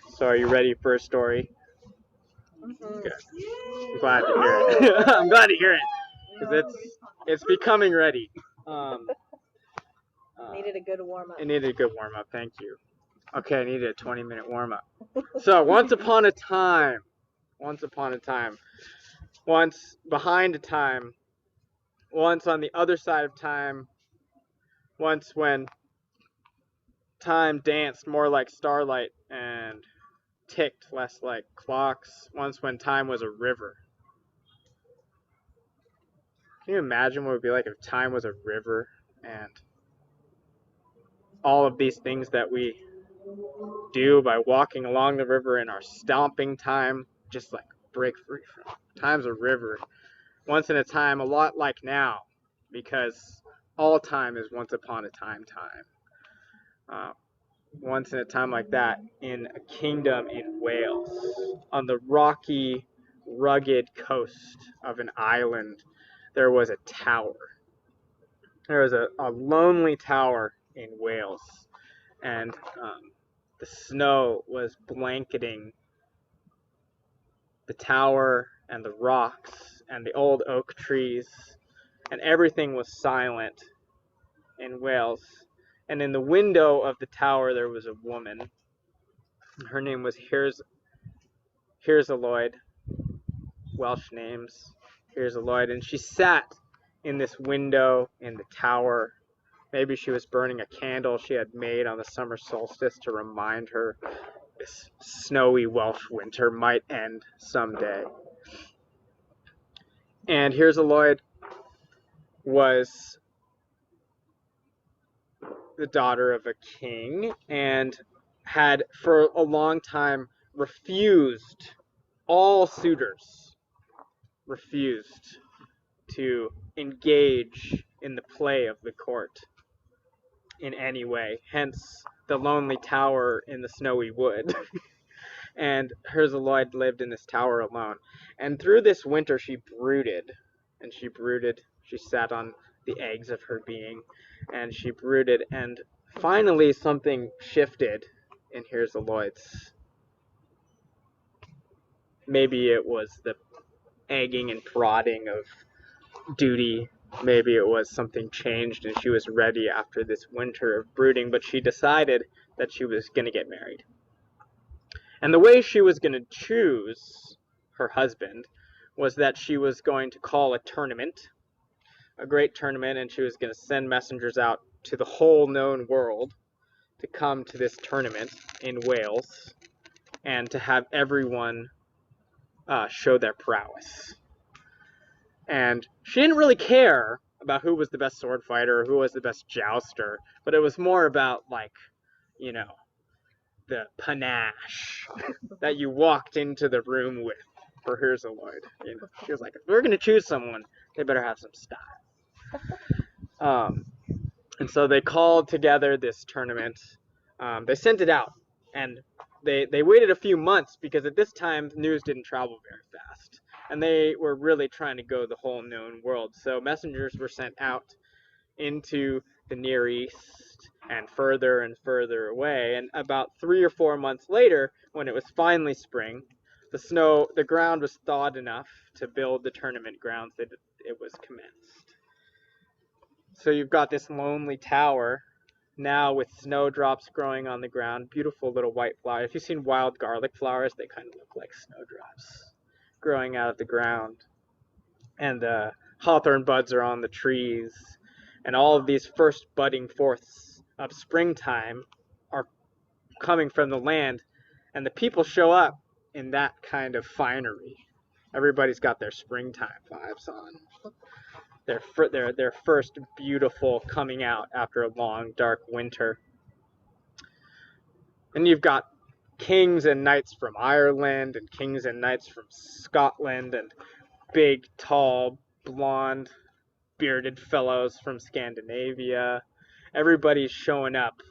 So are you ready for a story? Mm-hmm. Good. I'm glad to hear it. I'm glad to hear it because it's becoming ready. Needed a good warm up. It needed a good warm up. Thank you. Okay, I needed a 20-minute warm up. So once upon a time, once behind a time, once on the other side of time, once when time danced more like starlight and ticked less like clocks, once when time was a river. Can you imagine what it would be like if time was a river and all of these things that we do by walking along the river in our stomping time just like break free from? Time's a river. Once in a time, a lot like now, because all time is once upon a time. Once in a time like that, in a kingdom in Wales, on the rocky, rugged coast of an island, there was a tower. There was a lonely tower in Wales, and the snow was blanketing the tower and the rocks and the old oak trees, and everything was silent in Wales. And in the window of the tower there was a woman. Her name was Lloyd. Welsh names, Lloyd. And she sat in this window in the tower. Maybe she was burning a candle she had made on the summer solstice to remind her this snowy Welsh winter might end someday. And Lloyd was the daughter of a king and had for a long time refused all suitors, refused to engage in the play of the court in any way, hence the lonely tower in the snowy wood. And Lloyd lived in this tower alone. And through this winter she brooded, and she sat on the eggs of her being, and she brooded, and finally something shifted in Lloyd's. Maybe it was the egging and prodding of duty. Maybe it was something changed and she was ready after this winter of brooding, but she decided that she was going to get married. And the way she was going to choose her husband was that she was going to call a tournament, a great tournament, and she was going to send messengers out to the whole known world to come to this tournament in Wales and to have everyone show their prowess. And she didn't really care about who was the best sword fighter or who was the best jouster, but it was more about, like, you know, the panache that you walked into the room with for Lloyd. You know, she was like, if we're going to choose someone, they better have some style. And so they called together this tournament. They sent it out, and they waited a few months because at this time news didn't travel very fast, and they were really trying to go the whole known world. So messengers were sent out into the Near East and further away. And about 3 or 4 months later, when it was finally spring, the ground was thawed enough to build the tournament grounds that it was commenced. So you've got this lonely tower now with snowdrops growing on the ground, beautiful little white flowers. If you've seen wild garlic flowers, they kind of look like snowdrops growing out of the ground. And hawthorn buds are on the trees. And all of these first budding forths of springtime are coming from the land. And the people show up in that kind of finery. Everybody's got their springtime vibes on. Their first beautiful coming out after a long, dark winter. And you've got kings and knights from Ireland and kings and knights from Scotland and big, tall, blonde, bearded fellows from Scandinavia. Everybody's showing up.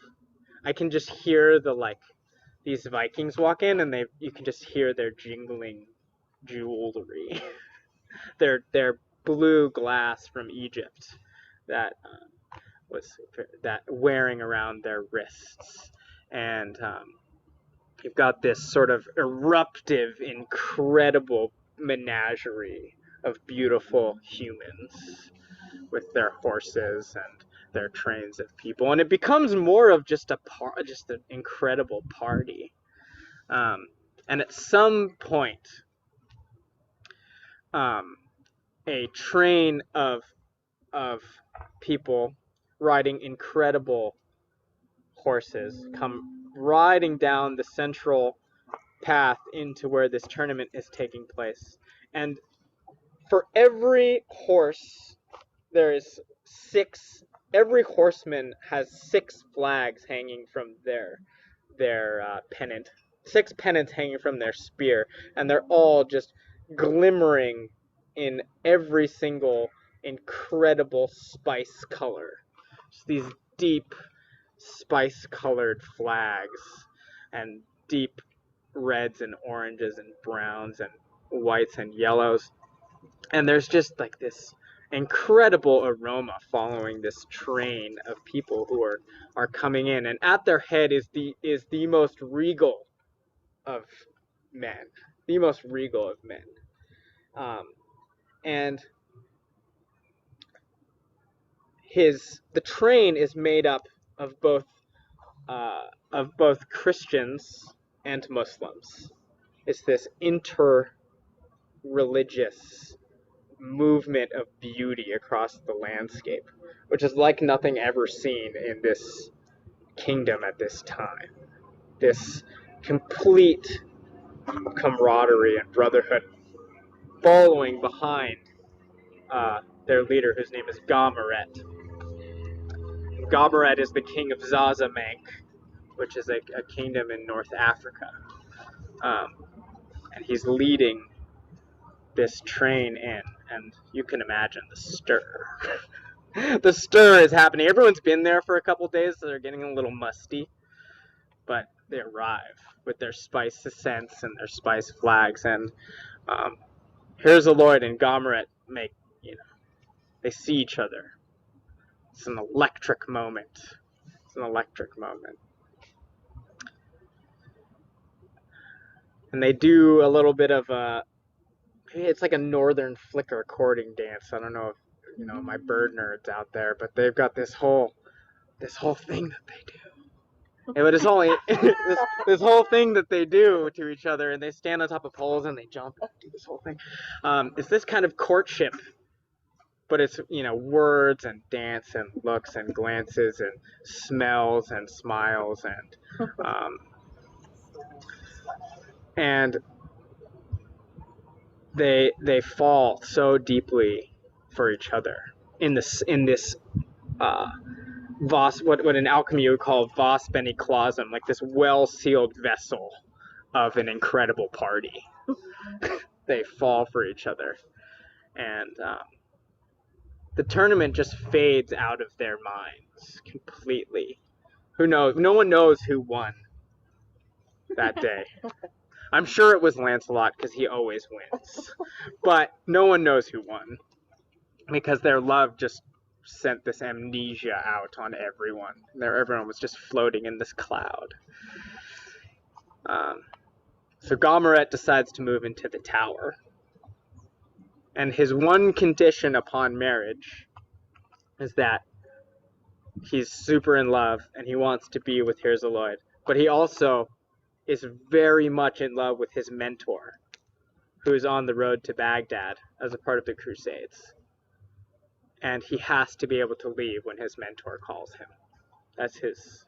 I can just hear these Vikings walk in and you can just hear their jingling jewelry. their blue glass from Egypt that was wearing around their wrists, and you've got this sort of eruptive, incredible menagerie of beautiful humans with their horses and their trains of people, and it becomes more of just just an incredible party. And at some point, a train of people riding incredible horses come riding down the central path into where this tournament is taking place. And for every horse, there is every horseman has 6 flags hanging from their pennant, 6 pennants hanging from their spear, and they're all just glimmering in every single incredible spice color. Just these deep spice colored flags, and deep reds and oranges and browns and whites and yellows. And there's just like this incredible aroma following this train of people who are coming in, and at their head is the most regal of men, the most regal of men. And the train is made up of both Christians and Muslims. It's this inter-religious movement of beauty across the landscape, which is like nothing ever seen in this kingdom at this time. This complete camaraderie and brotherhood following behind their leader, whose name is Gomereth. Gomereth is the king of Zazamank, which is a kingdom in North Africa. And he's leading this train in, and you can imagine the stir. The stir is happening. Everyone's been there for a couple days, so they're getting a little musty, but they arrive with their spice scents and their spice flags, and here's Lloyd and Gomereth they see each other. It's an electric moment. And they do a little bit of it's like a northern flicker courting dance. I don't know if my bird nerds out there, but they've got this whole thing that they do. Yeah, but it's only this whole thing that they do to each other, and they stand on top of poles and they jump and do this whole thing. It's this kind of courtship, but it's words and dance and looks and glances and smells and smiles and they fall so deeply for each other in this Vos, what in alchemy would call Vos Bene Clausum, like this well-sealed vessel of an incredible party. They fall for each other, and the tournament just fades out of their minds completely. Who knows? No one knows who won that day. I'm sure it was Lancelot, because he always wins, but no one knows who won, because their love just sent this amnesia out on everyone. Everyone was just floating in this cloud. So Gomereth decides to move into the tower. And his one condition upon marriage is that he's super in love and he wants to be with Hirzaloid. But he also is very much in love with his mentor, who is on the road to Baghdad as a part of the Crusades. And he has to be able to leave when his mentor calls him. That's his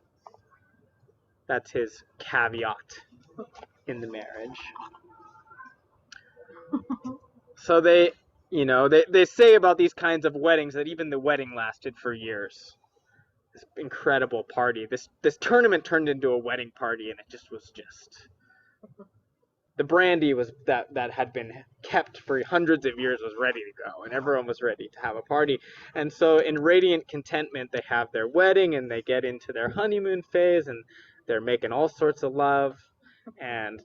caveat in the marriage. So they say about these kinds of weddings that even the wedding lasted for years. This incredible party. This tournament turned into a wedding party, and it was the brandy that had been kept for hundreds of years was ready to go, and everyone was ready to have a party. And so in radiant contentment, they have their wedding, and they get into their honeymoon phase, and they're making all sorts of love, and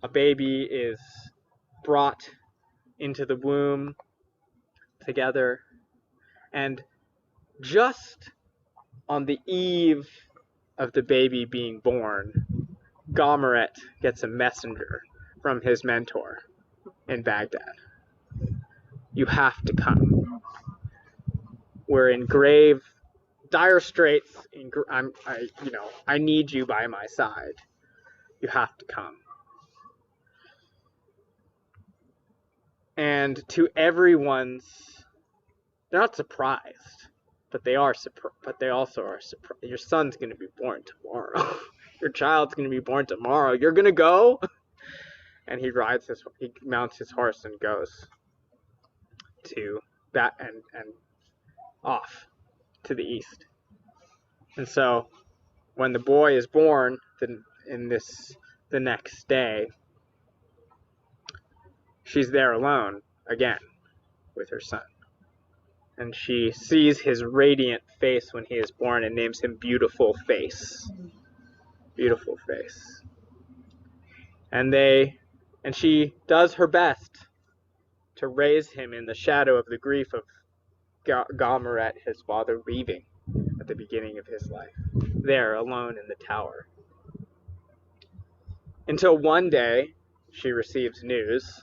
a baby is brought into the womb together. And just on the eve of the baby being born, Gomereth gets a messenger from his mentor in Baghdad. You have to come. We're in grave, dire straits. I need you by my side. You have to come. And to everyone's, they're not surprised, but they are surprised. But they also are surprised. Your son's going to be born tomorrow. Your child's going to be born tomorrow. You're going to go? And he mounts his horse and goes to that and off to the east. And so when the boy is born the next day, she's there alone again with her son. And she sees his radiant face when he is born and names him Beautiful Face. Beautiful Face. And she does her best to raise him in the shadow of the grief of Gomereth, his father, leaving at the beginning of his life, there alone in the tower. Until one day, she receives news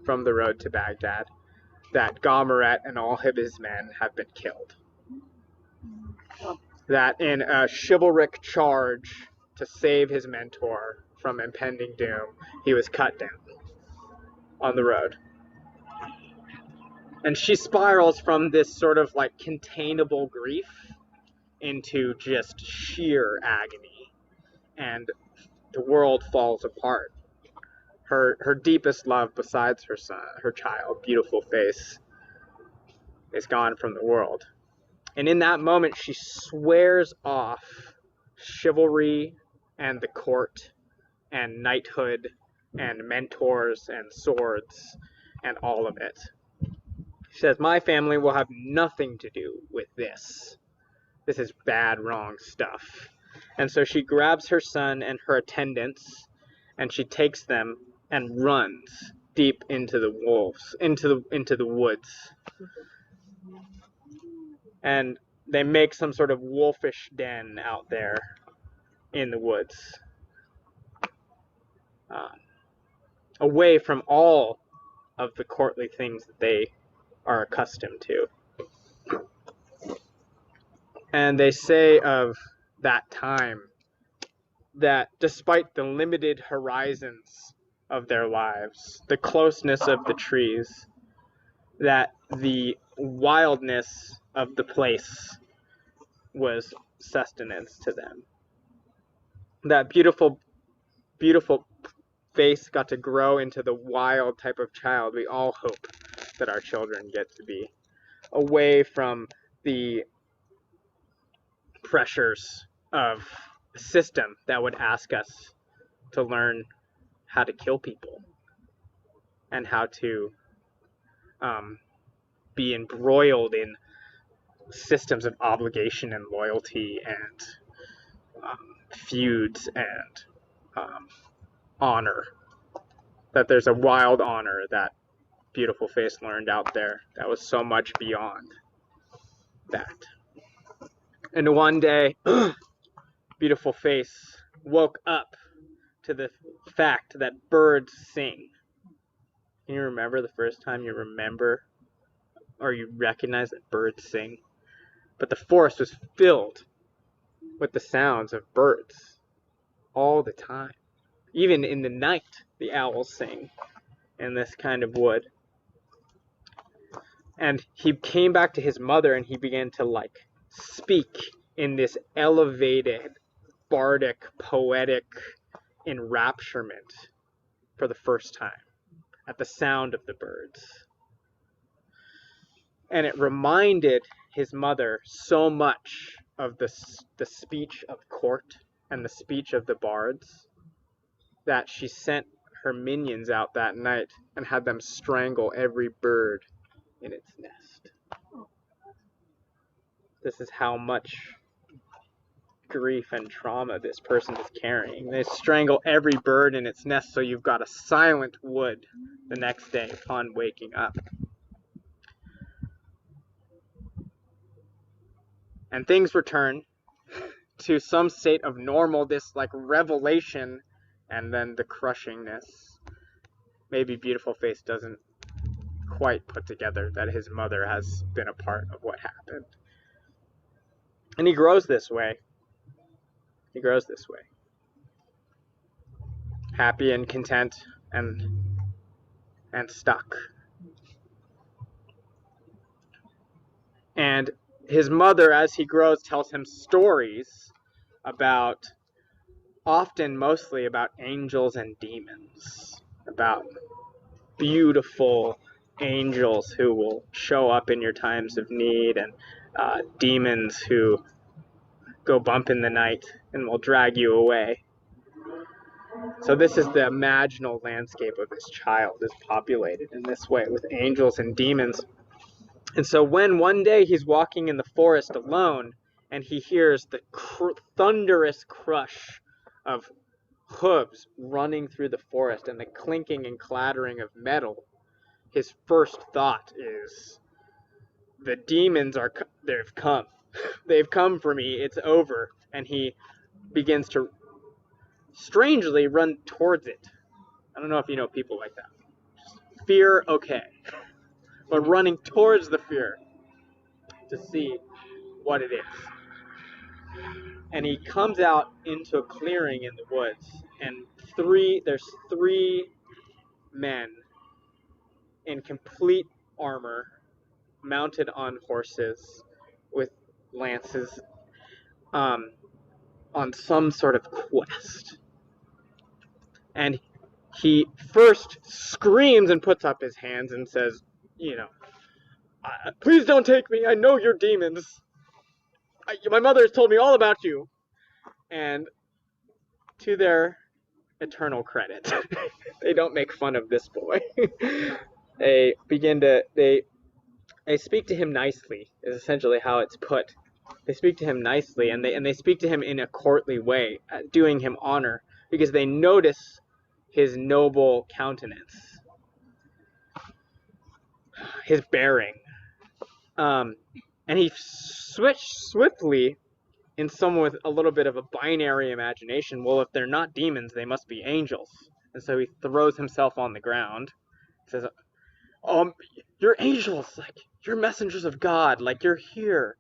from the road to Baghdad that Gomereth and all of his men have been killed. That in a chivalric charge to save his mentor from impending doom, he was cut down on the road. And she spirals from this sort of like containable grief into just sheer agony. And the world falls apart. Her deepest love besides her son, her child, Beautiful Face, is gone from the world. And in that moment, she swears off chivalry and the court and knighthood and mentors and swords and all of it. She says, my family will have nothing to do with this. This is bad, wrong stuff. And so she grabs her son and her attendants, and she takes them and runs deep into the woods. And they make some sort of wolfish den out there in the woods, away from all of the courtly things that they are accustomed to. And they say of that time that despite the limited horizons of their lives, the closeness of the trees, that the wildness of the place was sustenance to them. That beautiful face got to grow into the wild type of child we all hope that our children get to be, away from the pressures of a system that would ask us to learn how to kill people and how to be embroiled in systems of obligation and loyalty and feuds and honor. That there's a wild honor that Beautiful Face learned out there that was so much beyond that. And one day, Beautiful Face woke up to the fact that birds sing. Can you remember the first time you remember or you recognize that birds sing? But the forest was filled with the sounds of birds all the time. Even in the night, the owls sing in this kind of wood. And he came back to his mother and he began to speak in this elevated, bardic, poetic enrapturement for the first time at the sound of the birds. And it reminded his mother so much of the speech of court and the speech of the bards that she sent her minions out that night and had them strangle every bird in its nest. This is how much grief and trauma this person is carrying. They strangle every bird in its nest so you've got a silent wood the next day upon waking up. And things return to some state of normal. This revelation and then the crushingness. Maybe Beautiful Face doesn't quite put together that his mother has been a part of what happened. And he grows this way. He grows this way. Happy and content and stuck. And his mother, as he grows, tells him stories about, often mostly about angels and demons, about beautiful angels who will show up in your times of need, and demons who go bump in the night and will drag you away. So this is the imaginal landscape of this child, is populated in this way with angels and demons. And so when one day he's walking in the forest alone and he hears the thunderous crush of hooves running through the forest and the clinking and clattering of metal, his first thought is, the demons they've come. They've come for me. It's over. And he begins to strangely run towards it. I don't know if you know people like that. Fear, okay. But running towards the fear to see what it is. And he comes out into a clearing in the woods, and there's three men in complete armor, mounted on horses with lances, on some sort of quest. And he first screams and puts up his hands and says, please don't take me. I know you're demons. My mother has told me all about you. And to their eternal credit, they don't make fun of this boy. They speak to him nicely, is essentially how it's put. They speak to him nicely, and they speak to him in a courtly way, doing him honor, because they notice his noble countenance, his bearing. And he switched swiftly, in someone with a little bit of a binary imagination. Well, if they're not demons, they must be angels. And so he throws himself on the ground, says, you're angels, like, you're messengers of God, like, you're here.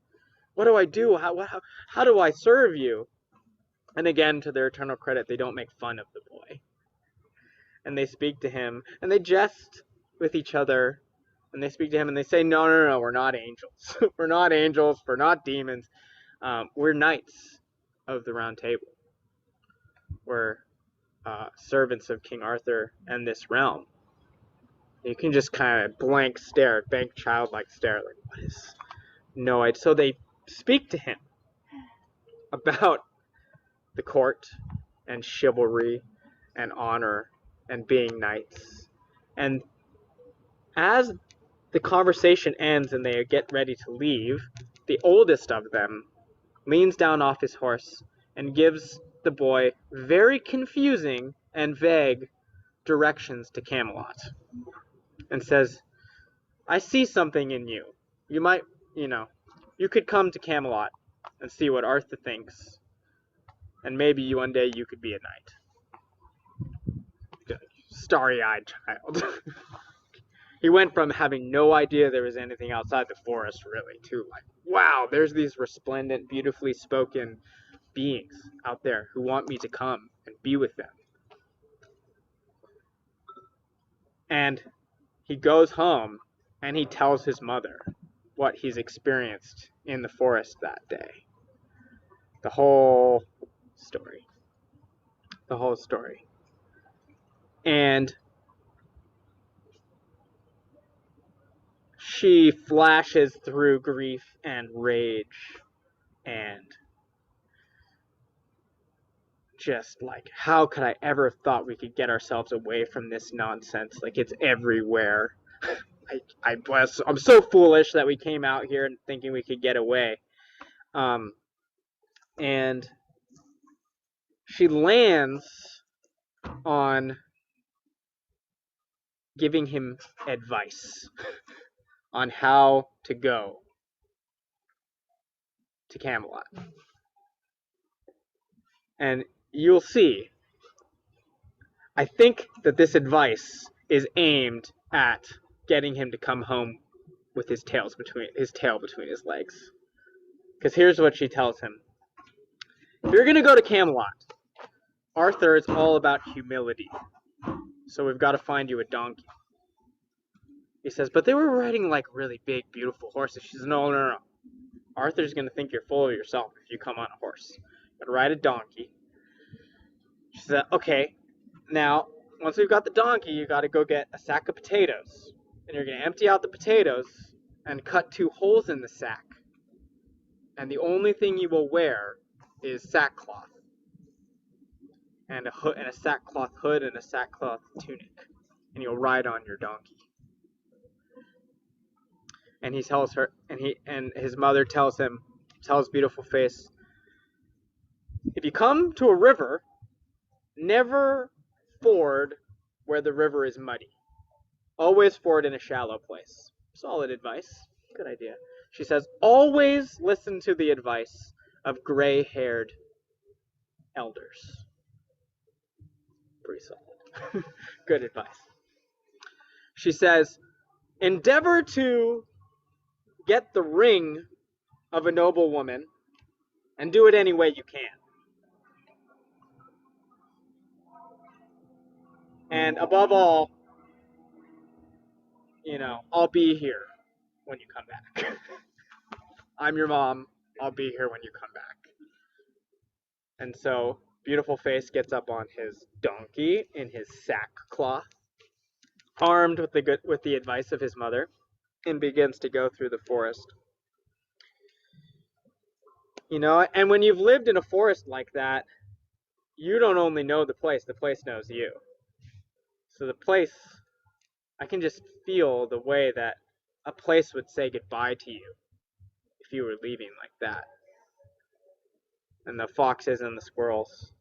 What do I do? How do I serve you? And again, to their eternal credit, they don't make fun of the boy. And they speak to him, and they jest with each other, and they speak to him, and they say, no, we're not angels. We're not angels, we're not demons. We're knights of the Round Table. We're servants of King Arthur and this realm. You can just kind of blank childlike stare, like, what is... No idea. So they speak to him about the court and chivalry and honor and being knights. And as the conversation ends and they get ready to leave, the oldest of them leans down off his horse and gives the boy very confusing and vague directions to Camelot, and says, I see something in you. You might, you could come to Camelot and see what Arthur thinks, and maybe one day you could be a knight. Starry-eyed child. He went from having no idea there was anything outside the forest, really, to like, wow, there's these resplendent, beautifully spoken beings out there who want me to come and be with them. And he goes home and he tells his mother what he's experienced in the forest that day. The whole story. And she flashes through grief and rage and just like, how could I ever have thought we could get ourselves away from this nonsense? Like, it's everywhere. I'm so foolish that we came out here and thinking we could get away. And she lands on giving him advice on how to go to Camelot. And you'll see I think that this advice is aimed at getting him to come home with his tail between his legs. Because here's what she tells him. If you're going to go to Camelot, Arthur is all about humility. So we've got to find you a donkey. He says, but they were riding like really big, beautiful horses. She says, no. Arthur's going to think you're full of yourself if you come on a horse. You gotta ride a donkey. She said, okay, now, once we've got the donkey, you gotta go get a sack of potatoes. And you're gonna empty out the potatoes and cut 2 holes in the sack. And the only thing you will wear is sackcloth. And a hood, and a sackcloth hood and a sackcloth tunic. And you'll ride on your donkey. And he tells her, and his mother tells Beautiful Face, if you come to a river, never ford where the river is muddy. Always ford in a shallow place. Solid advice. Good idea. She says, always listen to the advice of gray-haired elders. Pretty solid. Good advice. She says, endeavor to get the ring of a noble woman and do it any way you can. And above all, I'll be here when you come back. I'm your mom. I'll be here when you come back. And so Beautiful Face gets up on his donkey in his sackcloth, armed with the advice of his mother, and begins to go through the forest. And when you've lived in a forest like that, you don't only know the place knows you. So the place, I can just feel the way that a place would say goodbye to you if you were leaving like that. And the foxes and the squirrels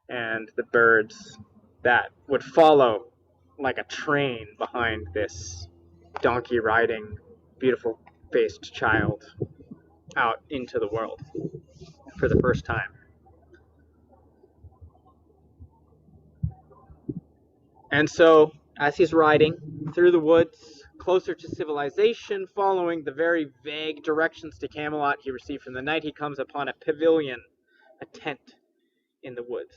and the birds that would follow like a train behind this donkey riding, beautiful faced child out into the world for the first time. And so, as he's riding through the woods, closer to civilization, following the very vague directions to Camelot he received from the knight, he comes upon a pavilion, a tent in the woods.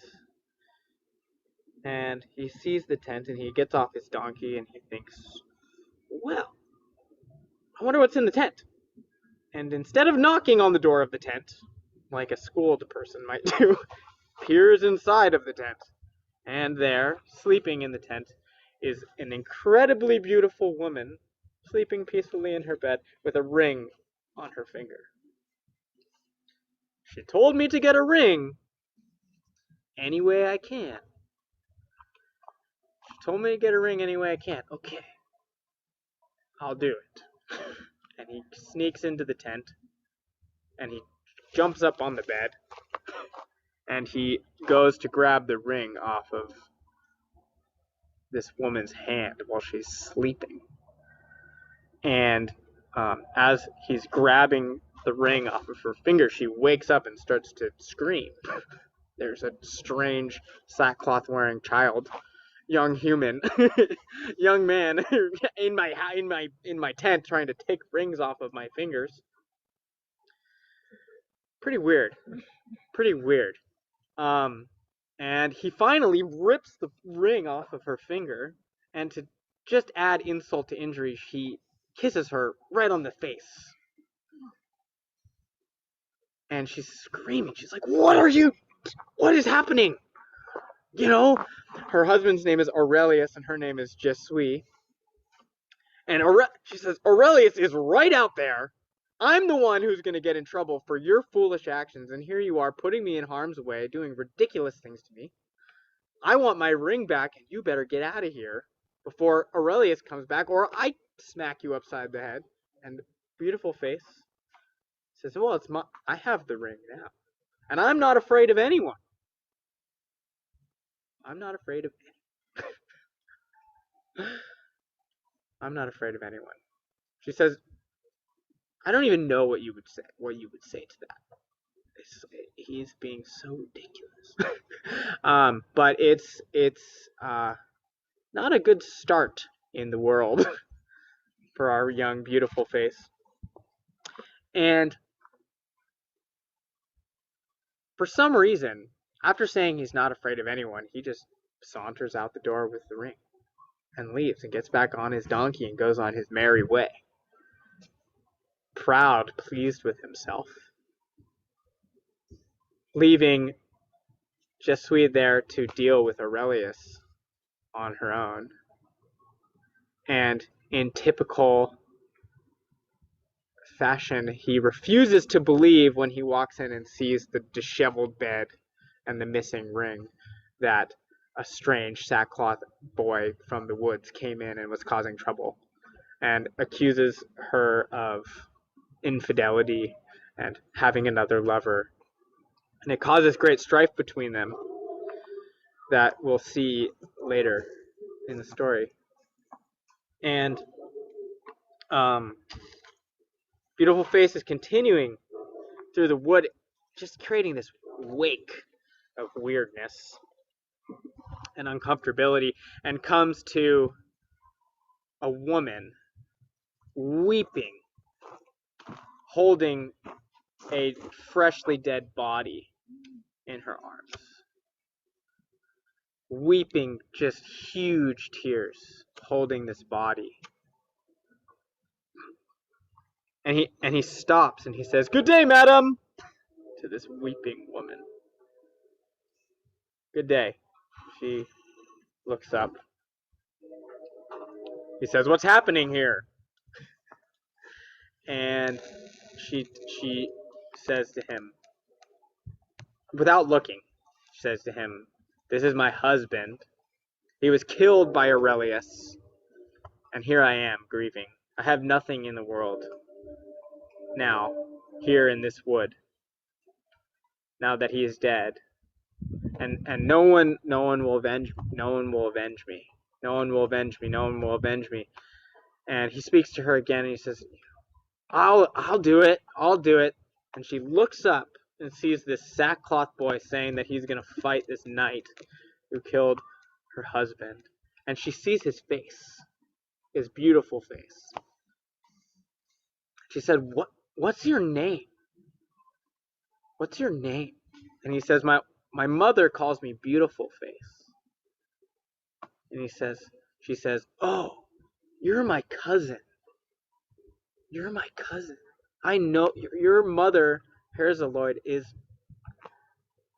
And he sees the tent and he gets off his donkey and he thinks, well, I wonder what's in the tent. And instead of knocking on the door of the tent, like a schooled person might do, peers inside of the tent. And there, sleeping in the tent, is an incredibly beautiful woman, sleeping peacefully in her bed with a ring on her finger. She told me to get a ring any way I can. She told me to get a ring any way I can. Okay, I'll do it. And he sneaks into the tent, and he jumps up on the bed, and he goes to grab the ring off of this woman's hand while she's sleeping. And as he's grabbing the ring off of her finger, she wakes up and starts to scream. There's a strange sackcloth-wearing child, young human, young man in my tent trying to take rings off of my fingers. Pretty weird. And he finally rips the ring off of her finger, and to just add insult to injury, he kisses her right on the face. And she's screaming. She's like, what is happening? Her husband's name is Aurelius, and her name is Jesui. And she says, Aurelius is right out there. I'm the one who's going to get in trouble for your foolish actions, and here you are putting me in harm's way, doing ridiculous things to me. I want my ring back, and you better get out of here before Aurelius comes back, or I smack you upside the head. And Beautiful Face says, well, I have the ring now, and I'm not afraid of anyone. I'm not afraid of anyone. She says, I don't even know what you would say to that. he's being so ridiculous. But it's not a good start in the world for our young, beautiful face. And for some reason, after saying he's not afraid of anyone, he just saunters out the door with the ring and leaves and gets back on his donkey and goes on his merry way. Proud, pleased with himself. Leaving Jesui there to deal with Aurelius on her own. And in typical fashion, he refuses to believe when he walks in and sees the disheveled bed and the missing ring that a strange sackcloth boy from the woods came in and was causing trouble, and accuses her of infidelity and having another lover. And it causes great strife between them that we'll see later in the story. And Beautiful Face is continuing through the wood, just creating this wake of weirdness and uncomfortability, and comes to a woman weeping, holding a freshly dead body in her arms, weeping just huge tears, holding this body. And he stops and he says, "Good day, madam," to this weeping woman. "Good day." She looks up. He says, "What's happening here?" And she says to him, without looking, she says to him, "This is my husband. He was killed by Aurelius, and here I am grieving. I have nothing in the world now, here in this wood, now that he is dead. And no one will avenge me. No one will avenge me. No one will avenge me. No one will avenge me." And he speaks to her again, and he says, I'll do it. I'll do it." And she looks up and sees this sackcloth boy saying that he's going to fight this knight who killed her husband. And she sees his face, his beautiful face. She said, "What's your name? What's your name?" And he says, my mother calls me Beautiful Face." And she says, "Oh, you're my cousin. You're my cousin. I know your mother, Parzival,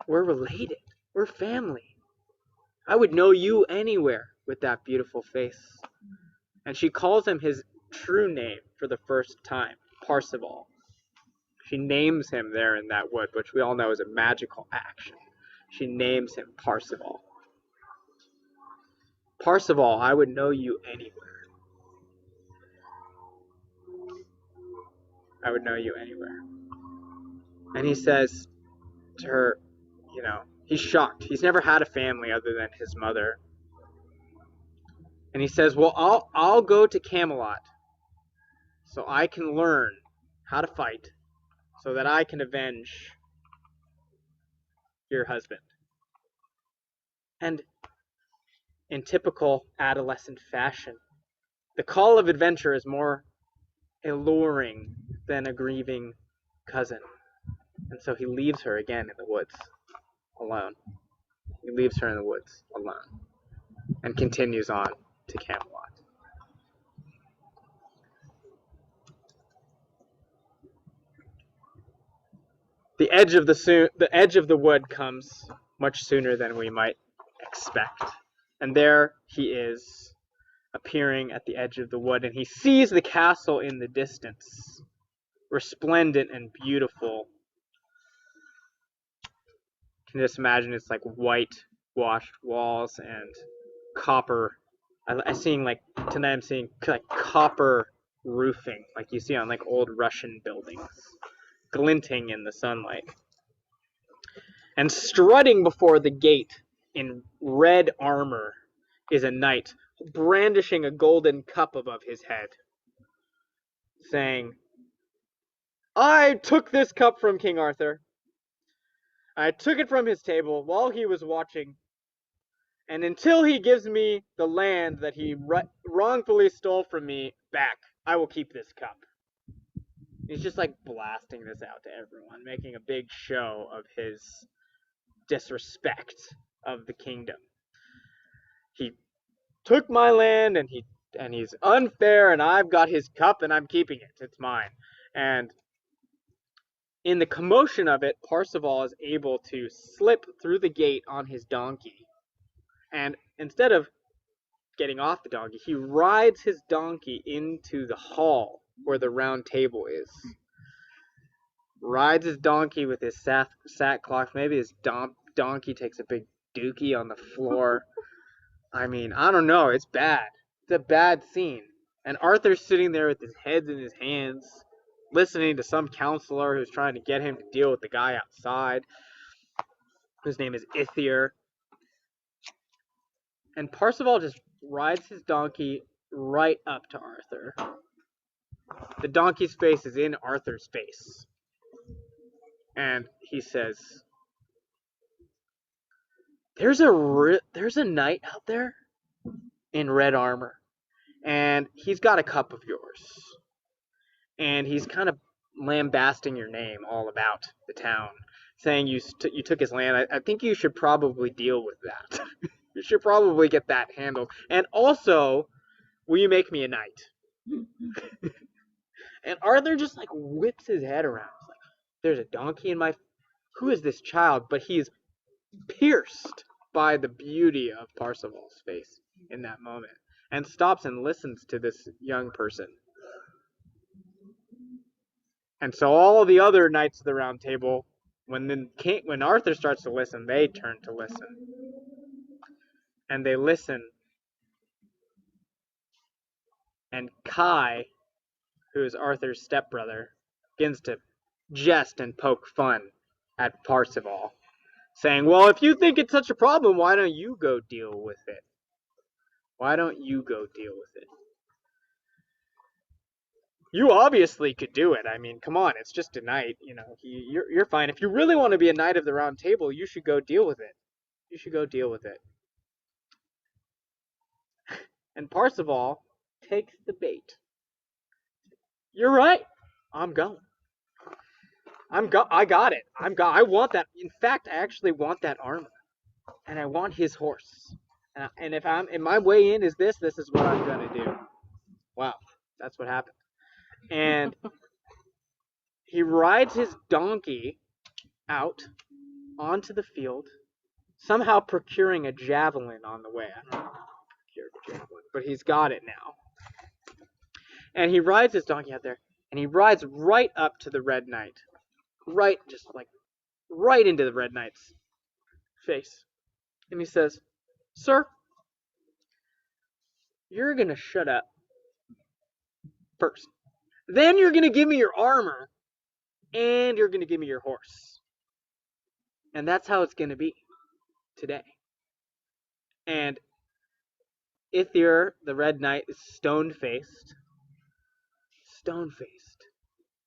we're related. We're family. I would know you anywhere with that beautiful face." And she calls him his true name for the first time, Parzival. She names him there in that wood, which we all know is a magical action. She names him Parzival. "Parzival, I would know you anywhere. I would know you anywhere." And he says to her, he's shocked. He's never had a family other than his mother. And he says, "Well, I'll go to Camelot so I can learn how to fight so that I can avenge your husband." And in typical adolescent fashion, the call of adventure is more alluring than a grieving cousin. And so he leaves her again in the woods, alone. He leaves her in the woods, alone, and continues on to Camelot. The edge of the wood comes much sooner than we might expect. And there he is, appearing at the edge of the wood, and he sees the castle in the distance, resplendent and beautiful. You can just imagine it's like whitewashed walls and copper. I'm seeing like copper roofing, like you see on like old Russian buildings, glinting in the sunlight. And strutting before the gate in red armor is a knight, brandishing a golden cup above his head, saying, "I took this cup from King Arthur. I took it from his table while he was watching, and until he gives me the land that he wrongfully stole from me back, I will keep this cup. He's just like blasting this out to everyone, making a big show of his disrespect of the kingdom. He took my land and he's unfair, and I've got his cup and I'm keeping it. It's mine. And in the commotion of it, Parzival is able to slip through the gate on his donkey. And instead of getting off the donkey, he rides his donkey into the hall where the round table is. Rides his donkey with his sackcloth. Maybe his donkey takes a big dookie on the floor. I mean, I don't know. It's bad. It's a bad scene. And Arthur's sitting there with his head in his hands, listening to some counselor who's trying to get him to deal with the guy outside, whose name is Ithier. And Parzival just rides his donkey right up to Arthur. The donkey's face is in Arthur's face. And he says, there's a knight out there in red armor, and he's got a cup of yours. And he's kind of lambasting your name all about the town, saying you took his land. I think you should probably deal with that. You should probably get that handled. And also, will you make me a knight? And Arthur just like whips his head around. He's like, there's a donkey in my... Who is this child? But he's pierced by the beauty of Parzival's face in that moment, and stops and listens to this young person. And so all the other knights of the round table, when Arthur starts to listen, they turn to listen. And they listen. And Kai, who is Arthur's stepbrother, begins to jest and poke fun at Parzival, saying, well, if you think it's such a problem, why don't you go deal with it? Why don't you go deal with it? You obviously could do it. I mean, come on, it's just a knight. You know, you're fine. If you really want to be a knight of the round table, you should go deal with it. You should go deal with it. And Parzival takes the bait. You're right. I'm going. I got it. I want that. In fact, I actually want that armor, and I want his horse. And if my way in is this is what I'm gonna do. Wow, that's what happened. And he rides his donkey out onto the field, somehow procuring a javelin on the way. I don't know how he procured a javelin, but he's got it now. And he rides his donkey out there, and he rides right up to the Red Knight. Right into the Red Knight's face. And he says, sir, you're going to shut up first. Then you're going to give me your armor, and you're going to give me your horse. And that's how it's going to be today. And Ithier, the Red Knight, is stone-faced.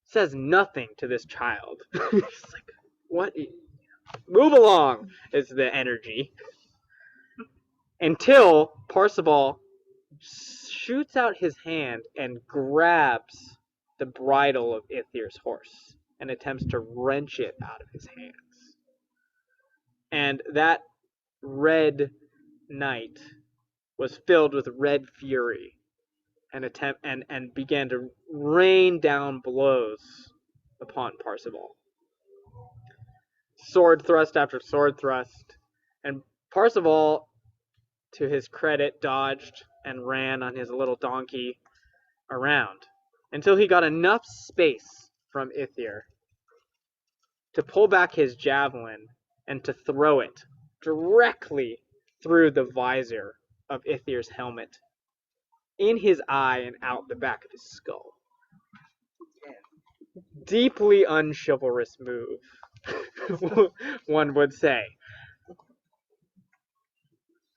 Says nothing to this child. He's like, what? Move along is the energy. Until Parzival shoots out his hand and grabs the bridle of Ithier's horse and attempts to wrench it out of his hands. And that Red Knight was filled with red fury and began to rain down blows upon Parzival. Sword thrust after sword thrust, and Parzival, to his credit, dodged and ran on his little donkey around until he got enough space from Ithier to pull back his javelin and to throw it directly through the visor of Ithier's helmet, in his eye and out the back of his skull. Deeply unchivalrous move, one would say.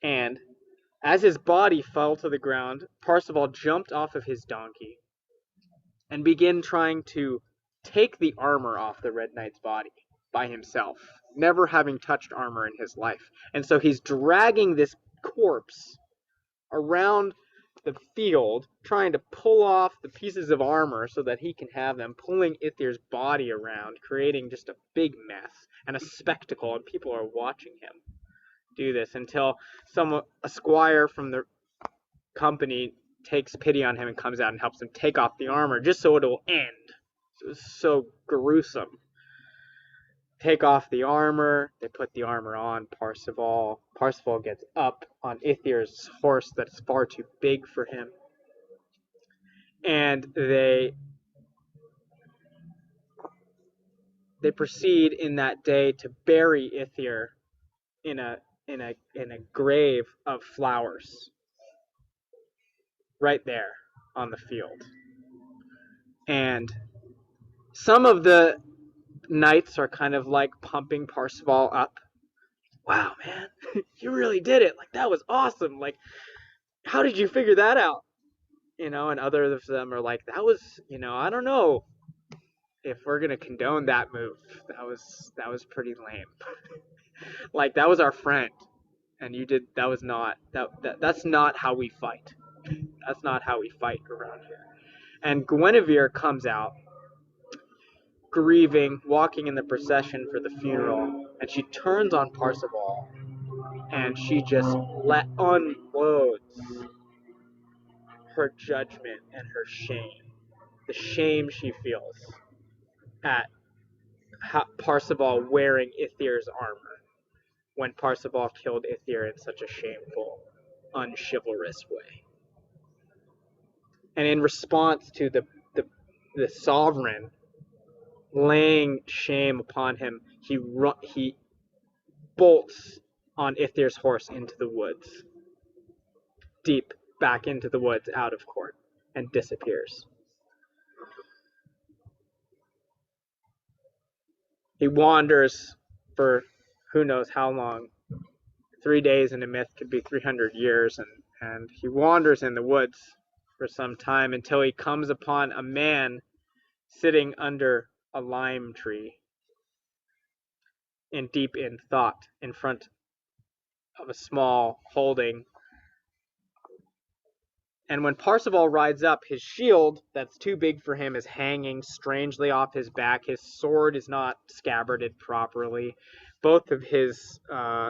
And as his body fell to the ground, Parzival jumped off of his donkey and began trying to take the armor off the Red Knight's body by himself. never having touched armor in his life. And so he's dragging this corpse around the field, trying to pull off the pieces of armor so that he can have them, pulling Ithir's body around, creating just a big mess and a spectacle, and people are watching him do this until a squire from the company takes pity on him and comes out and helps him take off the armor just so it'll end. It was so gruesome. Take off the armor. They put the armor on Parzival. Parzival gets up on Ithir's horse that's far too big for him. And they proceed in that day to bury Ithir in a grave of flowers right there on the field. And some of the knights are kind of like pumping Parzival up. Wow, man, you really did it. Like, that was awesome. Like, how did you figure that out? And other of them are like, that was, I don't know if we're going to condone that move. That was pretty lame. Like, that was our friend. And that was not, that's not how we fight. That's not how we fight around here. And Guinevere comes out, grieving, walking in the procession for the funeral, and she turns on Parzival, and she just unloads her judgment and her shame. The shame she feels at Parzival wearing Ithir's armor when Parzival killed Ithir in such a shameful, unchivalrous way. And in response to the sovereign laying shame upon him, he bolts on Ithir's horse into the woods, deep back into the woods out of court, and disappears. He wanders for who knows how long. 3 days in a myth could be 300 years, and he wanders in the woods for some time until he comes upon a man sitting under a lime tree deep in thought in front of a small holding. And when Parzival rides up, his shield that's too big for him is hanging strangely off his back. His sword is not scabbarded properly. Both of his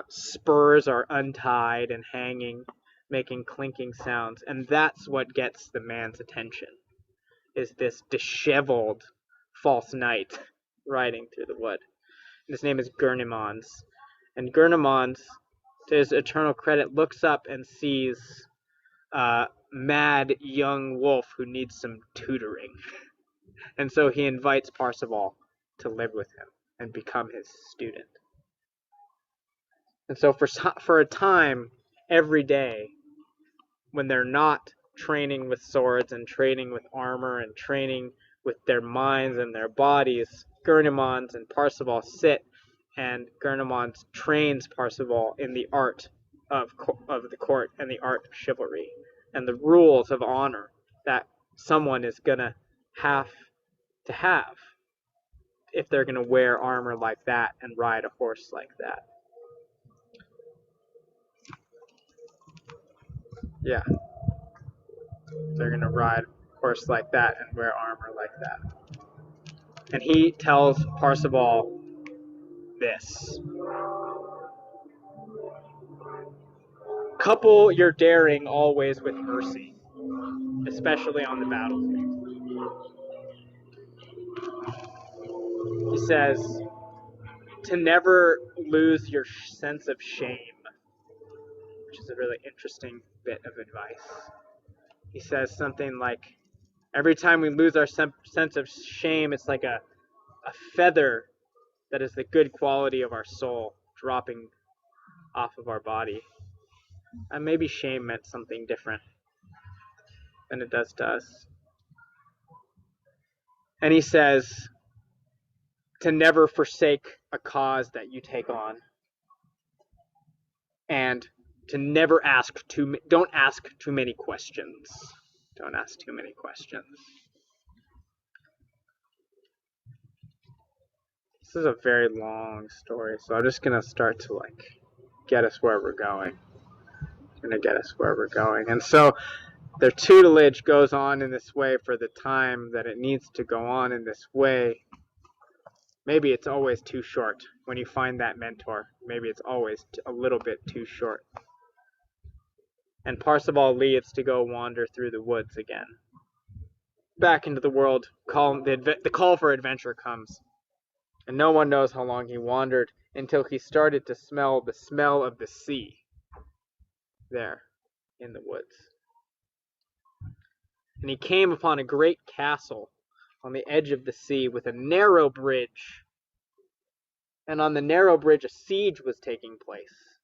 spurs are untied and hanging, making clinking sounds. And that's what gets the man's attention, is this disheveled false knight riding through the wood. And his name is Gurnemanz. And Gurnemanz, to his eternal credit, looks up and sees a mad young wolf who needs some tutoring. And so he invites Parzival to live with him and become his student. And so for a time, every day, when they're not training with swords and training with armor and training with their minds and their bodies, Gurnemanz and Parzival sit, and Gurnemanz trains Parzival in the art of the court and the art of chivalry and the rules of honor that someone is going to have if they're going to wear armor like that and ride a horse like that. Yeah. They're going to ride a horse like that and wear armor like that. And he tells Parzival this: couple your daring always with mercy, especially on the battlefield. He says to never lose your sense of shame, which is a really interesting bit of advice. He says something like, every time we lose our sense of shame, it's like a feather that is the good quality of our soul dropping off of our body. And maybe shame meant something different than it does to us. And he says to never forsake a cause that you take on, and to never don't ask too many questions. Don't ask too many questions. This is a very long story, so I'm just gonna start to get us where we're going. And so their tutelage goes on in this way for the time that it needs to go on in this way. Maybe it's always too short when you find that mentor. Maybe it's always a little bit too short. And Parzival leaves to go wander through the woods again. Back into the world, the call for adventure comes. And no one knows how long he wandered until he started to smell the smell of the sea there in the woods. And he came upon a great castle on the edge of the sea with a narrow bridge. And on the narrow bridge, a siege was taking place.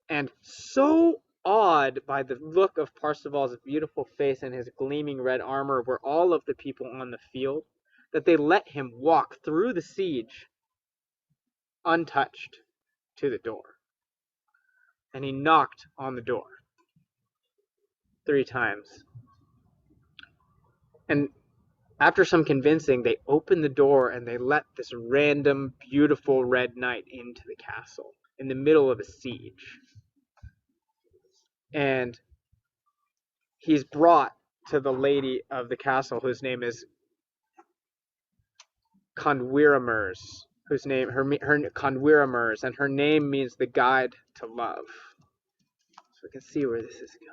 And so awed by the look of Parzival's beautiful face and his gleaming red armor were all of the people on the field that they let him walk through the siege untouched to the door. And he knocked on the door 3 times. And after some convincing, they opened the door and they let this random, beautiful red knight into the castle in the middle of a siege. And he's brought to the lady of the castle, whose name is Conwiramers, Conwiramers, and her name means the guide to love. So we can see where this is going.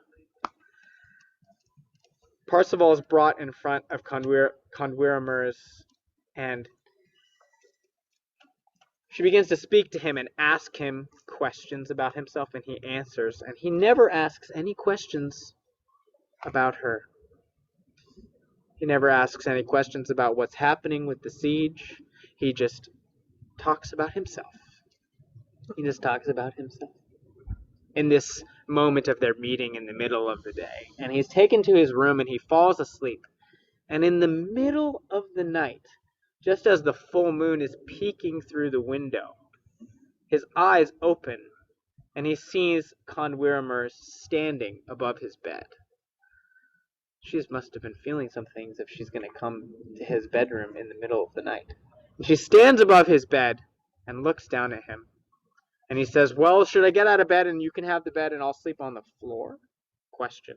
Parzival is brought in front of Conwiramers, and she begins to speak to him and ask him questions about himself, and he answers, and he never asks any questions about her. He never asks any questions about what's happening with the siege. He just talks about himself. In this moment of their meeting in the middle of the day. And he's taken to his room and he falls asleep. And in the middle of the night, just as the full moon is peeking through the window, his eyes open and he sees Conwiramers standing above his bed. She must have been feeling some things if she's going to come to his bedroom in the middle of the night. And she stands above his bed and looks down at him. And he says, "Well, should I get out of bed and you can have the bed and I'll sleep on the floor?" Question.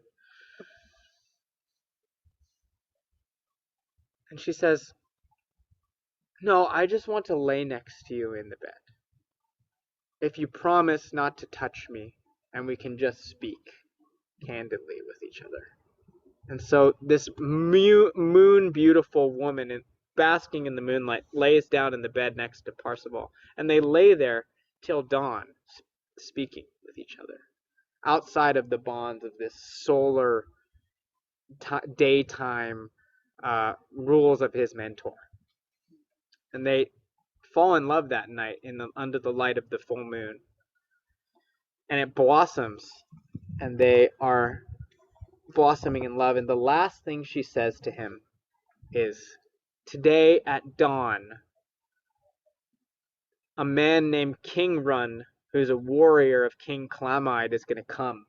And she says, "No, I just want to lay next to you in the bed. If you promise not to touch me and we can just speak candidly with each other." And so this moon beautiful woman basking in the moonlight lays down in the bed next to Parzival. And they lay there till dawn, speaking with each other, outside of the bonds of this solar daytime rules of his mentor. And they fall in love that night under the light of the full moon. And it blossoms, and they are blossoming in love. And the last thing she says to him is, "Today at dawn, a man named King Run, who's a warrior of King Clamide, is going to come,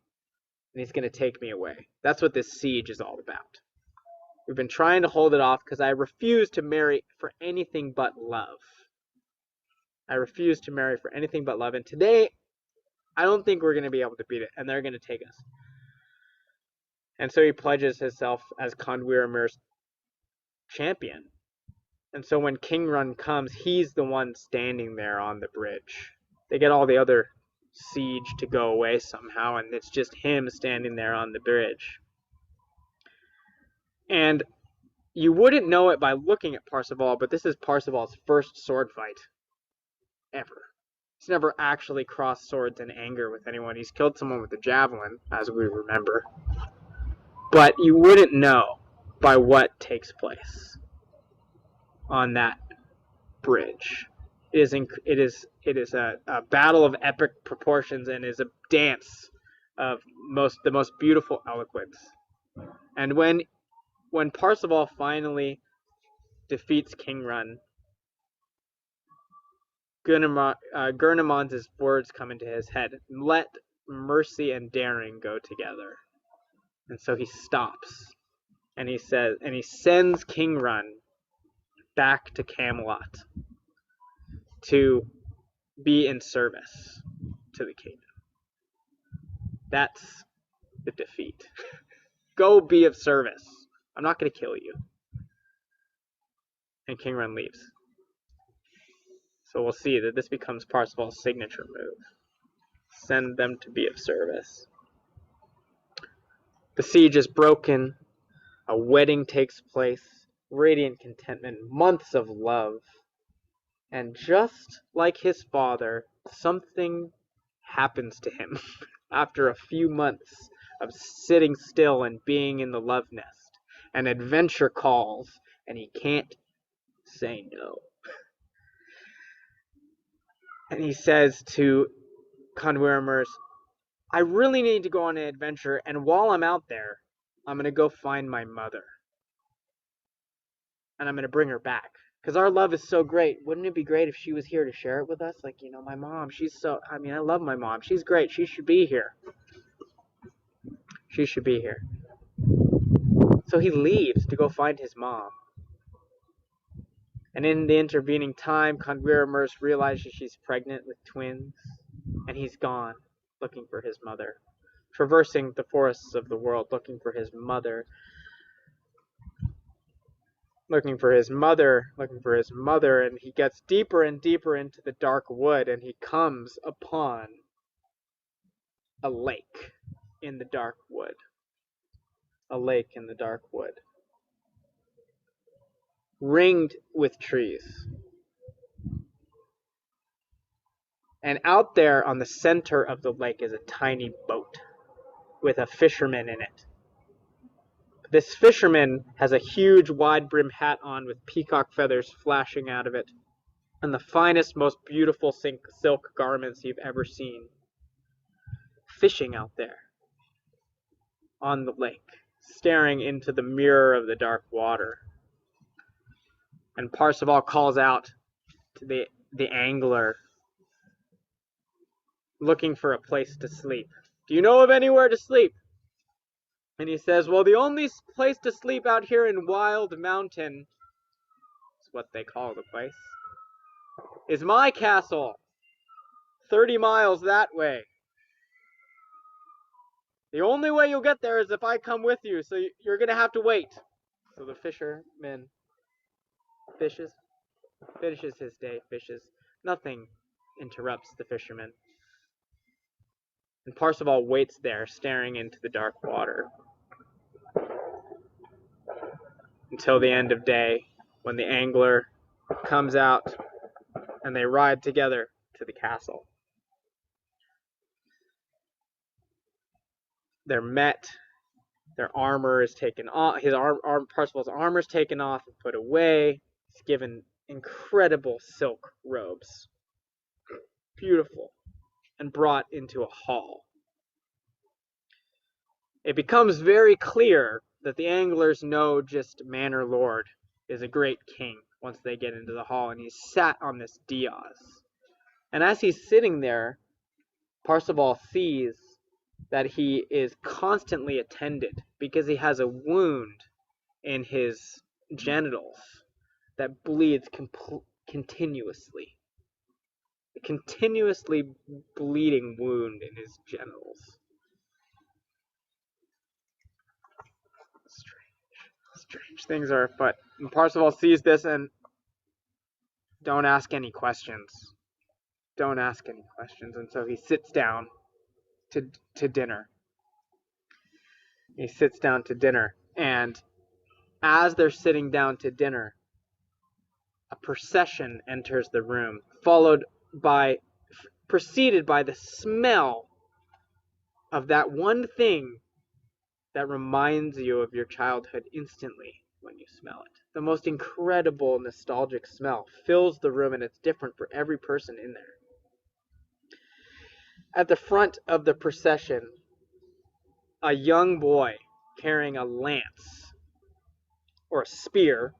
and he's going to take me away." That's what this siege is all about. We've been trying to hold it off because I refuse to marry for anything but love. And today, I don't think we're going to be able to beat it, and they're going to take us. And so he pledges himself as Conwiramer's champion. And so when King Run comes, he's the one standing there on the bridge. They get all the other siege to go away somehow, and it's just him standing there on the bridge. And you wouldn't know it by looking at Parzival, but this is Parzival's first sword fight ever. He's never actually crossed swords in anger with anyone. He's killed someone with a javelin, as we remember. But you wouldn't know by what takes place on that bridge. It is a battle of epic proportions and is a dance of the most beautiful eloquence. And when Parzival finally defeats King Run, Gurneman's words come into his head: "Let mercy and daring go together." And so he stops, and he sends King Run back to Camelot to be in service to the kingdom. That's the defeat. Go be of service. I'm not going to kill you. And King Ren leaves. So we'll see that this becomes Parzival's signature move. Send them to be of service. The siege is broken. A wedding takes place. Radiant contentment. Months of love. And just like his father, something happens to him after a few months of sitting still and being in the love nest. An adventure calls, and he can't say no. And he says to Conweramers, I really need to go on an adventure, and while I'm out there, I'm going to go find my mother. And I'm going to bring her back. Because our love is so great. Wouldn't it be great if she was here to share it with us? Like, my mom, I love my mom. She's great. She should be here. She should be here. So he leaves to go find his mom. And in the intervening time, Conweramers realizes she's pregnant with twins. And he's gone, looking for his mother. Traversing the forests of the world, looking for his mother. Looking for his mother, and he gets deeper and deeper into the dark wood, and he comes upon a lake in the dark wood. A lake in the dark wood. Ringed with trees. And out there on the center of the lake is a tiny boat with a fisherman in it. This fisherman has a huge wide-brimmed hat on with peacock feathers flashing out of it, and the finest, most beautiful silk garments you've ever seen. Fishing out there on the lake, staring into the mirror of the dark water. And Parzival calls out to the angler, looking for a place to sleep. Do you know of anywhere to sleep? And he says, well, the only place to sleep out here in Wild Mountain, is what they call the place, is my castle, 30 miles that way. The only way you'll get there is if I come with you, so you're going to have to wait. So the fisherman finishes his day, fishes. Nothing interrupts the fisherman. And Parzival waits there, staring into the dark water. Until the end of day, when the angler comes out and they ride together to the castle. They're met. Their armor is taken off. Parzival's armor is taken off and put away. He's given incredible silk robes, beautiful, and brought into a hall. It becomes very clear that the anglers know just Manor Lord is a great king once they get into the hall, and he's sat on this dais. And as he's sitting there, Parzival sees that he is constantly attended because he has a wound in his genitals that bleeds continuously. A continuously bleeding wound in his genitals. Strange things are afoot. And Parzival sees this and don't ask any questions. Don't ask any questions. And so he sits down to dinner. He sits down to dinner, and as they're sitting down to dinner, a procession enters the room, preceded by the smell of that one thing that reminds you of your childhood instantly when you smell it. The most incredible nostalgic smell fills the room, and it's different for every person in there. At the front of the procession, a young boy carrying a lance or a spear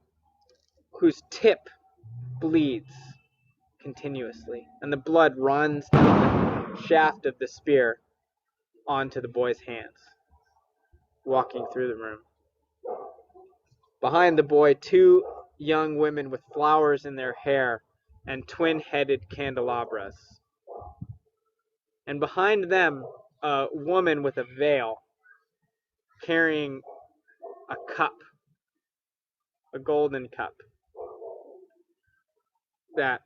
whose tip bleeds continuously, and the blood runs down the shaft of the spear onto the boy's hands, walking through the room. Behind the boy, two young women with flowers in their hair and twin-headed candelabras. And behind them, a woman with a veil carrying a cup, a golden cup, that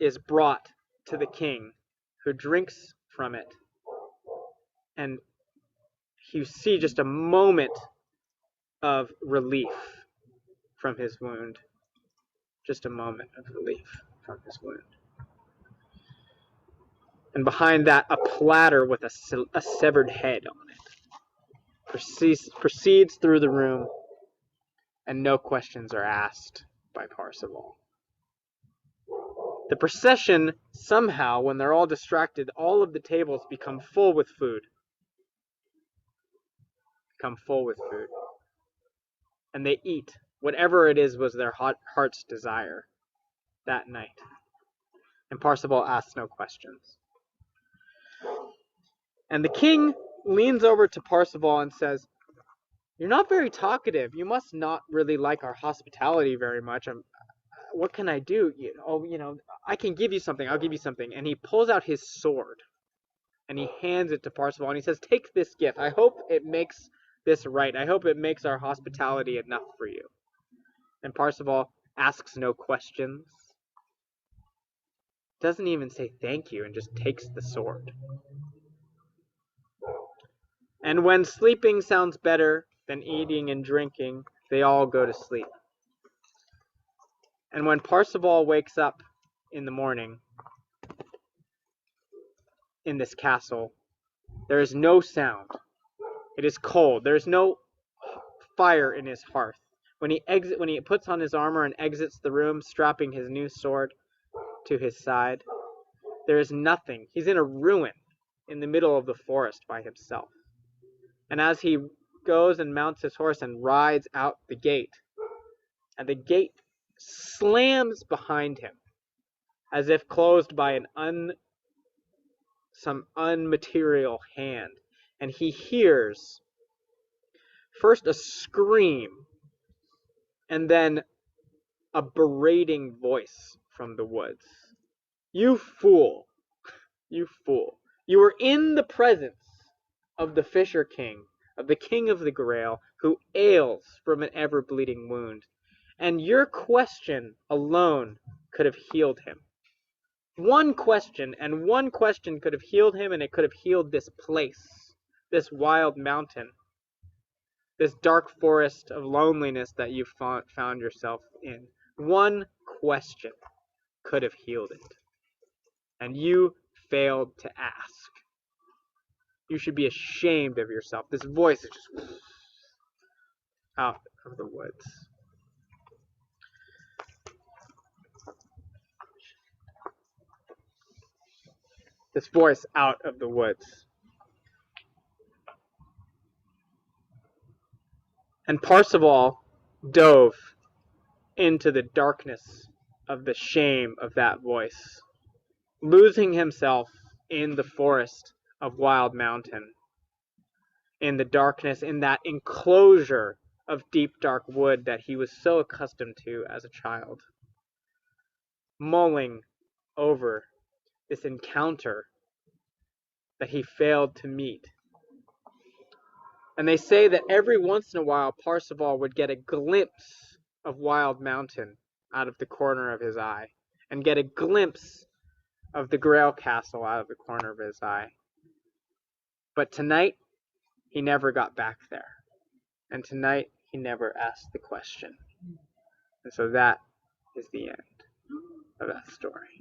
is brought to the king, who drinks from it. And you see just a moment of relief from his wound. Just a moment of relief from his wound. And behind that, a platter with a severed head on it proceeds through the room, and no questions are asked by Parzival. The procession, somehow, when they're all distracted, all of the tables become full with food. And they eat whatever it is was their heart's desire that night. And Parzival asks no questions. And the king leans over to Parzival and says, "You're not very talkative. You must not really like our hospitality very much. What can I do? I can give you something. I'll give you something." And he pulls out his sword and he hands it to Parzival and he says, "Take this gift. I hope it makes this right. I hope it makes our hospitality enough for you." And Parzival asks no questions, doesn't even say thank you, and just takes the sword. And when sleeping sounds better than eating and drinking, they all go to sleep. And when Parzival wakes up in the morning in this castle, there is no sound. It is cold. There is no fire in his hearth. When he puts on his armor and exits the room, strapping his new sword to his side, there is nothing. He's in a ruin in the middle of the forest by himself. And as he goes and mounts his horse and rides out the gate, and the gate slams behind him as if closed by some unmaterial hand, and he hears first a scream and then a berating voice from the woods. "You fool! You fool! You are in the presence of the Fisher King, of the King of the Grail, who ails from an ever-bleeding wound, and your question alone could have healed him. One question, and one question could have healed him, and it could have healed this place, this wild mountain, this dark forest of loneliness that you found yourself in. One question could have healed it, and you failed to ask. You should be ashamed of yourself." This voice is just out of the woods. This voice out of the woods. And Parzival dove into the darkness of the shame of that voice, losing himself in the forest of Wild Mountain, in the darkness, in that enclosure of deep dark wood that he was so accustomed to as a child, mulling over this encounter that he failed to meet. And they say that every once in a while Parzival would get a glimpse of Wild Mountain out of the corner of his eye, and get a glimpse of the Grail Castle out of the corner of his eye. But tonight, he never got back there. And tonight, he never asked the question. And so that is the end of that story.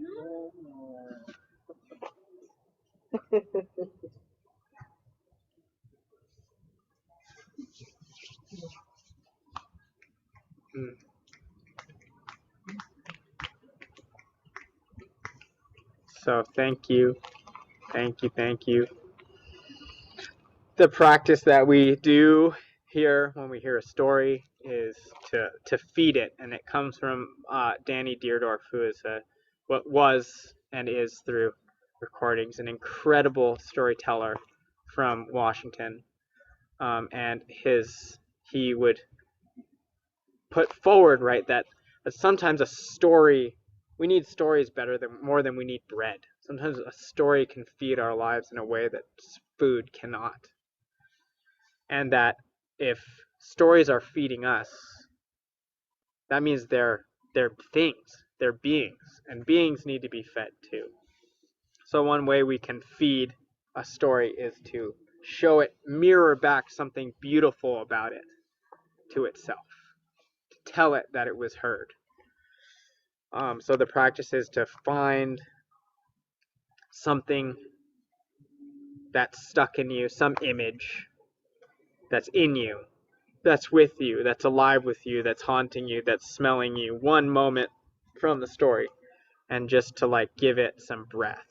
So thank you. The practice that we do here when we hear a story is to feed it, and it comes from Danny Deerdorf, who is what was and is through recordings an incredible storyteller from Washington, and he would put forward, right, that sometimes a story, we need stories more than we need bread. Sometimes a story can feed our lives in a way that food cannot. And that if stories are feeding us, that means they're things, they're beings, and beings need to be fed too. So one way we can feed a story is to show it, mirror back something beautiful about it to itself, to tell it that it was heard. So the practice is to find something that's stuck in you, some image that's in you, that's with you, that's alive with you, that's haunting you, that's smelling you, one moment from the story, and just to like give it some breath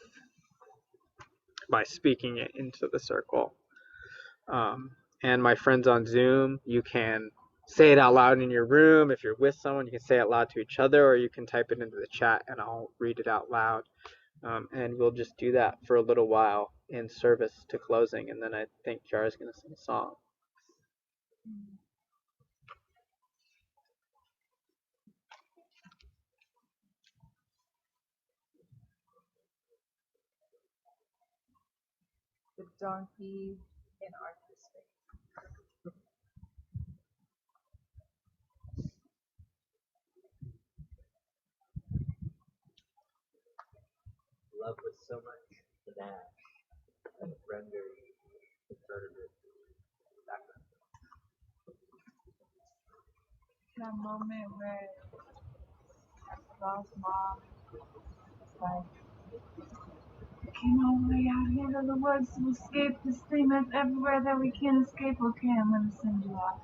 by speaking it into the circle. And my friends on Zoom, you can say it out loud in your room. If you're with someone, you can say it loud to each other, or you can type it into the chat and I'll read it out loud. And we'll just do that for a little while in service to closing, and then I think Kiara's going to sing a song. The donkey in Arthur's face. Love was so much panache and it rendered the tournament background. That moment where Pascal's mom was like, "Came all the way out here to the woods to escape this thing that's everywhere that we can't escape. Okay, I'm gonna send you off."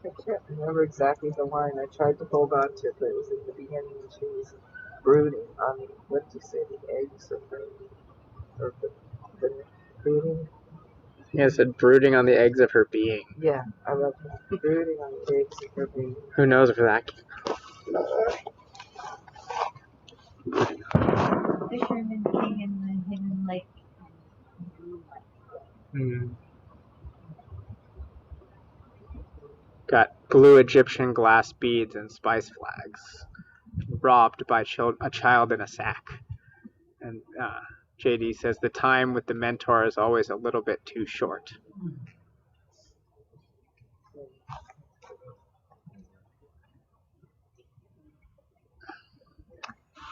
I can't remember exactly the line. I tried to hold on to it, but it was at the beginning when she was brooding on, what did you say, the eggs of her, or the brooding? Yeah, it said brooding on the eggs of her being. Yeah, I love that. Brooding on the eggs of her being. Who knows if that Fisherman King in the Hidden Lake. Got blue Egyptian glass beads and spice flags, robbed by a child in a sack. And JD says the time with the mentor is always a little bit too short.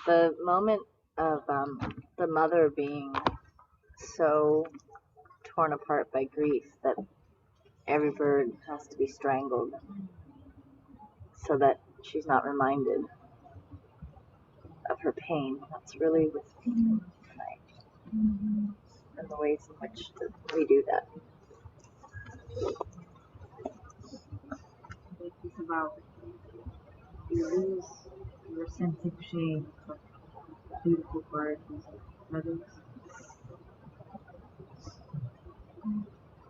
The moment of the mother being so torn apart by grief that every bird has to be strangled so that she's not reminded of her pain. That's really what's tonight. And the ways in which we do that. It's about you lose your sense of shame for beautiful birds and feathers.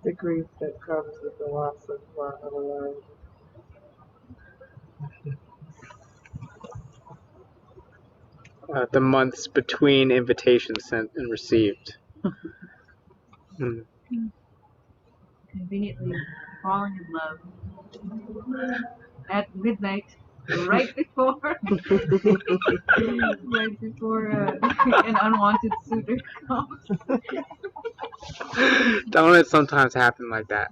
The grief that comes with the loss of a life. The months between invitations sent and received. Conveniently falling in love at midnight, right before an unwanted suitor comes. Don't it sometimes happen like that?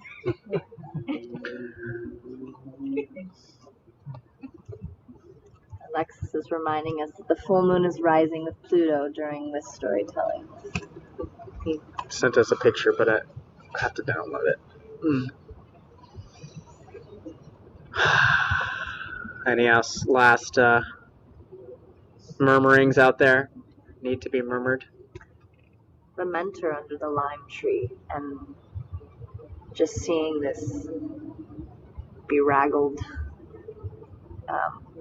Alexis is reminding us that the full moon is rising with Pluto during this storytelling. He sent us a picture, but I have to download it. Any else last murmurings out there need to be murmured? The mentor under the lime tree, and just seeing this bedraggled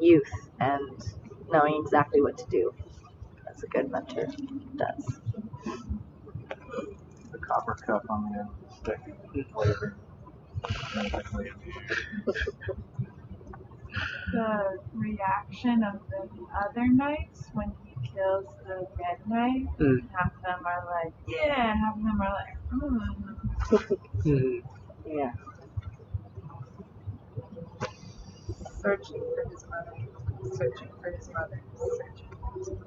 youth and knowing exactly what to do. That's a good mentor does. The copper cup on the end of the stick, flavoring. The reaction of the other knights when he kills the red knight. Half of them are like, yeah, and half of them are like, Yeah. searching for his mother, searching for his mother, searching for his mother.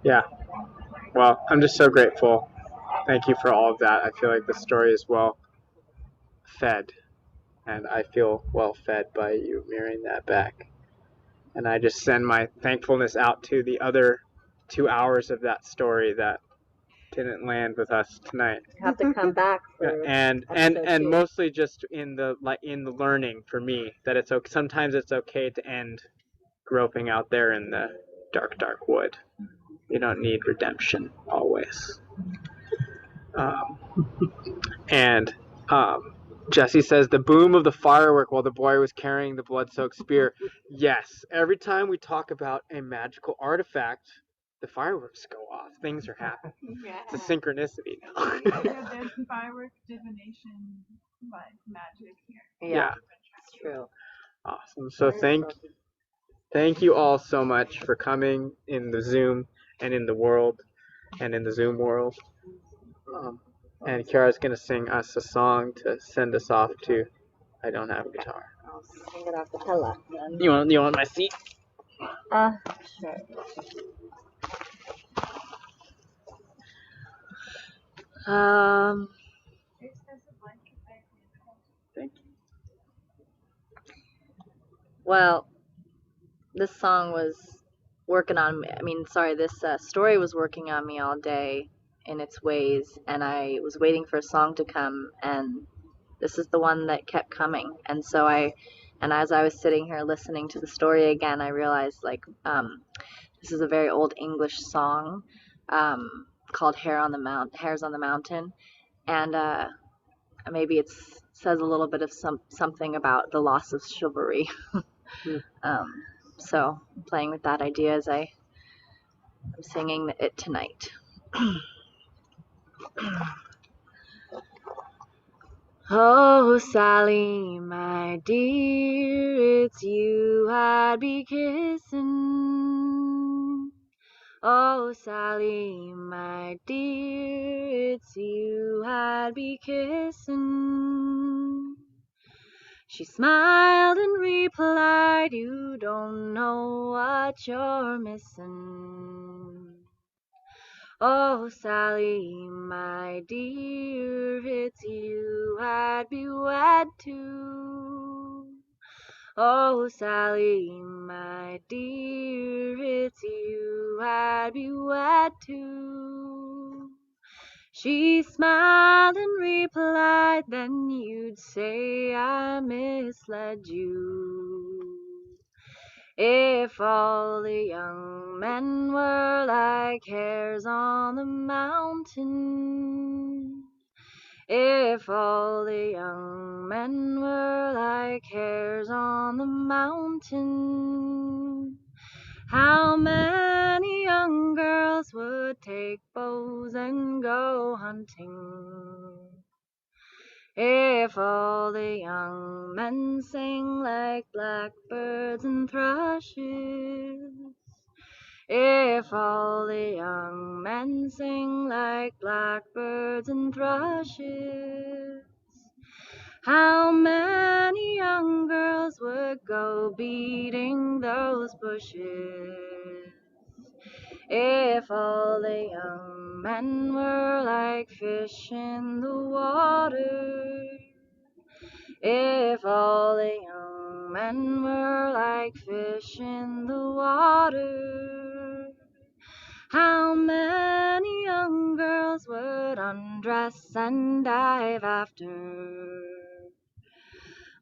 Yeah. Well, I'm just so grateful. Thank you for all of that. I feel like the story is well fed, and I feel well fed by you mirroring that back. And I just send my thankfulness out to the other 2 hours of that story that didn't land with us tonight. You have to come back for And episode 2. mostly just in the learning for me that it's okay. Sometimes it's okay to end groping out there in the dark wood. You don't need redemption always. And Jesse says the boom of the firework while the boy was carrying the blood-soaked spear. Yes, every time we talk about a magical artifact, the fireworks go off. Things are happening. Yeah. It's a synchronicity now. Yeah, there's firework divination like magic here. Yeah, it's true. Awesome. So thank you all so much for coming in the Zoom and in the world and in the Zoom world. And Kara's gonna sing us a song to send us off to I Don't Have a Guitar. I'll sing it a cappella then. You want my seat? Sure. There's a blanket back there. Thank you. Well, this song was working on me. This story was working on me all day in its ways, and I was waiting for a song to come, and this is the one that kept coming. And so as I was sitting here listening to the story again, I realized this is a very old English song called Hares on the Mountain, and maybe it says a little bit of something about the loss of chivalry. So I'm playing with that idea as I'm singing it tonight. Oh, Sally, my dear, it's you I'd be kissing. Oh, Sally, my dear, it's you I'd be kissing. She smiled and replied, you don't know what you're missing. Oh, Sally, my dear, it's you I'd be wed to. Oh, Sally, my dear, it's you I'd be wed to. She smiled and replied, then you'd say I misled you. If all the young men were like hares on the mountain, if all the young men were like hares on the mountain, how many young girls would take bows and go hunting? If all the young men sang like blackbirds and thrushes, if all the young men sang like blackbirds and thrushes, how many young girls would go beating those bushes? If all the young men were like fish in the water, if all the young men were like fish in the water, how many young girls would undress and dive after?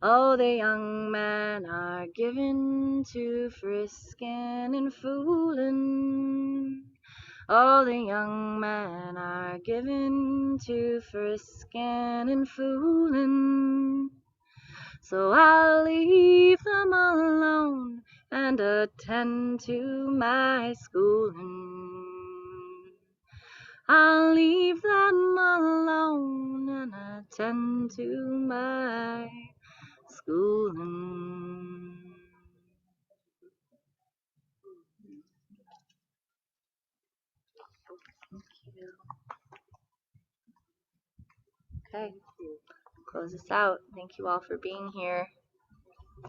Oh, the young men are given to frisking and fooling. Oh, the young men are given to frisking and fooling. So I'll leave them alone and attend to my schooling. I'll leave them alone and attend to my schooling. Okay, close this out. Thank you all for being here.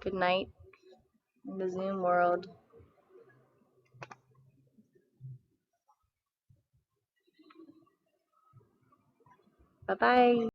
Good night in the Zoom world. Bye-bye.